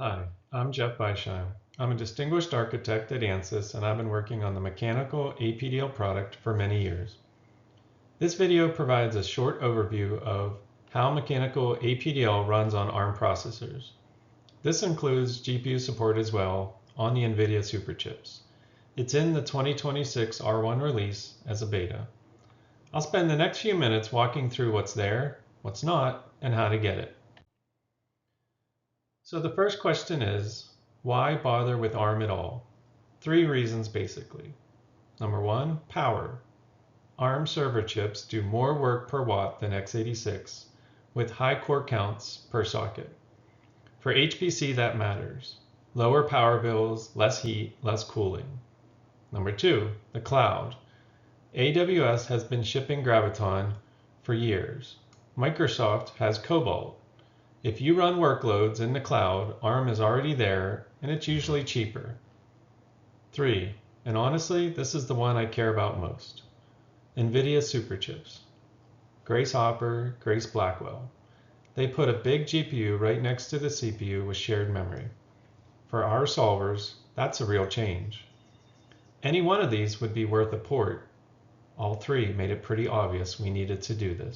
Hi, I'm Jeff Beisheim. I'm a distinguished architect at Ansys, and I've been working on the Mechanical APDL product for many years. This video provides a short overview of how Mechanical APDL runs on ARM processors. This includes GPU support as well on the NVIDIA superchips. It's in the 2026 R1 release as a beta. I'll spend the next few minutes walking through what's there, what's not, and how to get it. So the first question is, why bother with ARM at all? 3 reasons basically. Number 1, power. ARM server chips do more work per watt than x86 with high core counts per socket. For HPC that matters. Lower power bills, less heat, less cooling. Number 2, the cloud. AWS has been shipping Graviton for years. Microsoft has Cobalt. If you run workloads in the cloud, ARM is already there, and it's usually cheaper. 3, and honestly, this is the one I care about most. NVIDIA superchips. Grace Hopper, Grace Blackwell. They put a big GPU right next to the CPU with shared memory. For our solvers, that's a real change. Any one of these would be worth a port. All 3 made it pretty obvious we needed to do this.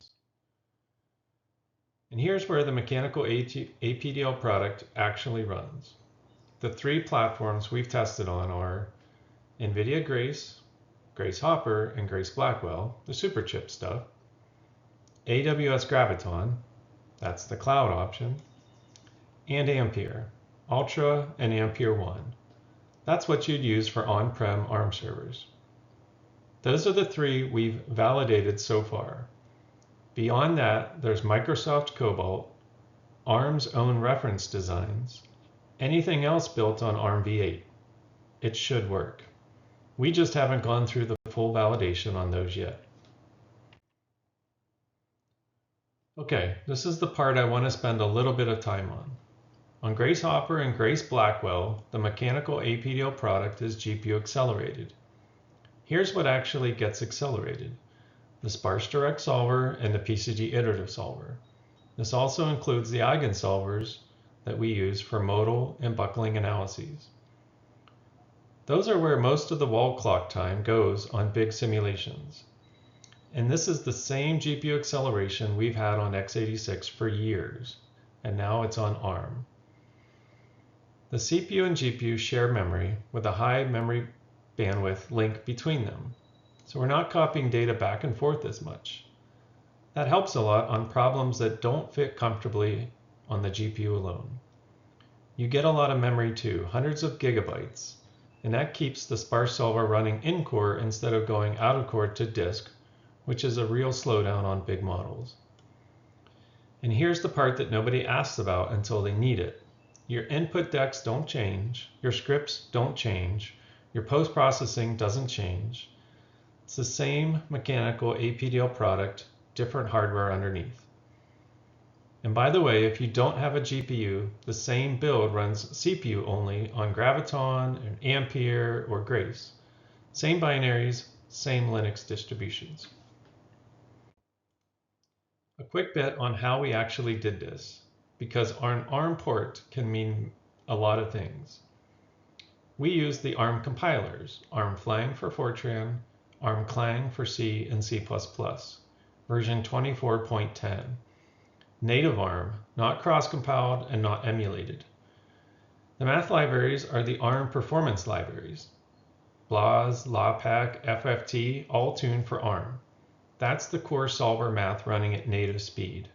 And here's where the Mechanical APDL product actually runs. The 3 platforms we've tested on are NVIDIA Grace, Grace Hopper, and Grace Blackwell, the superchip stuff, AWS Graviton, that's the cloud option, and Ampere, Ultra and Ampere 1. That's what you'd use for on-prem ARM servers. Those are the 3 we've validated so far. Beyond that, there's Microsoft Cobalt, ARM's own reference designs, anything else built on ARM v8. It should work. We just haven't gone through the full validation on those yet. Okay, this is the part I want to spend a little bit of time on. On Grace Hopper and Grace Blackwell, the Mechanical APDL product is GPU accelerated. Here's what actually gets accelerated: the sparse direct solver and the PCG iterative solver. This also includes the eigensolvers that we use for modal and buckling analyses. Those are where most of the wall clock time goes on big simulations. And this is the same GPU acceleration we've had on x86 for years, and now it's on ARM. The CPU and GPU share memory with a high memory bandwidth link between them. So we're not copying data back and forth as much. That helps a lot on problems that don't fit comfortably on the GPU alone. You get a lot of memory too, hundreds of gigabytes, and that keeps the sparse solver running in core instead of going out of core to disk, which is a real slowdown on big models. And here's the part that nobody asks about until they need it. Your input decks don't change, your scripts don't change, your post-processing doesn't change. It's the same Mechanical APDL product, different hardware underneath. And by the way, if you don't have a GPU, the same build runs CPU only on Graviton, Ampere, or Grace. Same binaries, same Linux distributions. A quick bit on how we actually did this, because an ARM port can mean a lot of things. We used the ARM compilers, ARM Flang for Fortran, ARM Clang for C and C++, version 24.10. Native ARM, not cross-compiled and not emulated. The math libraries are the ARM performance libraries. BLAS, LAPACK, FFT, all tuned for ARM. That's the core solver math running at native speed.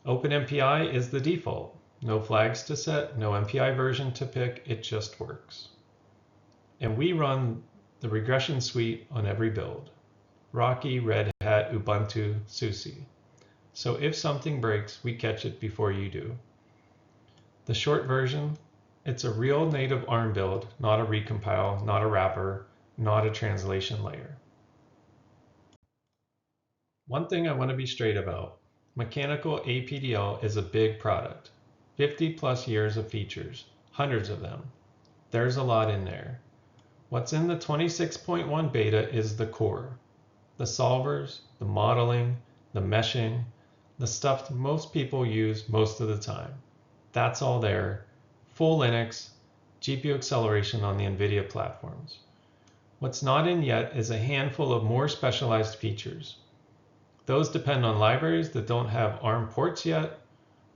OpenMPI is the default. No flags to set, no MPI version to pick, it just works. And we run the regression suite on every build: Rocky, Red Hat, Ubuntu, SUSE. So if something breaks, we catch it before you do. The short version: it's a real native ARM build, not a recompile, not a wrapper, not a translation layer. One thing I want to be straight about: Mechanical APDL is a big product. 50 plus years of features, hundreds of them. There's a lot in there. What's in the 26.1 beta is the core. The solvers, the modeling, the meshing, the stuff most people use most of the time. That's all there, full Linux, GPU acceleration on the NVIDIA platforms. What's not in yet is a handful of more specialized features. Those depend on libraries that don't have ARM ports yet,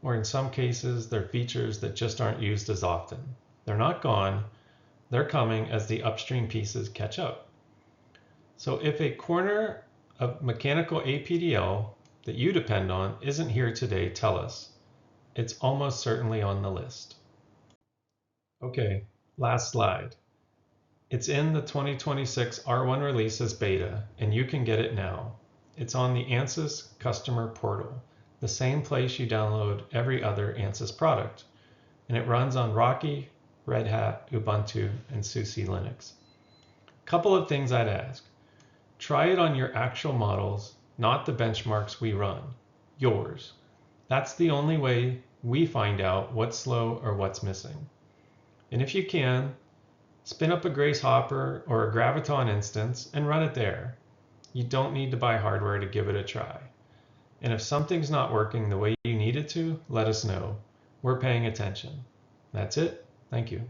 or in some cases, they're features that just aren't used as often. They're not gone, they're coming as the upstream pieces catch up. So if a corner of mechanical APDL that you depend on isn't here today, tell us. It's almost certainly on the list. Okay, last slide. It's in the 2026 R1 release as beta, and you can get it now. It's on the Ansys customer portal, the same place you download every other Ansys product, and it runs on Rocky, Red Hat, Ubuntu, and SUSE Linux. Couple of things I'd ask. Try it on your actual models, not the benchmarks we run, yours. That's the only way we find out what's slow or what's missing. And if you can, spin up a Grace Hopper or a Graviton instance and run it there. You don't need to buy hardware to give it a try. And if something's not working the way you need it to, let us know. We're paying attention. That's it. Thank you.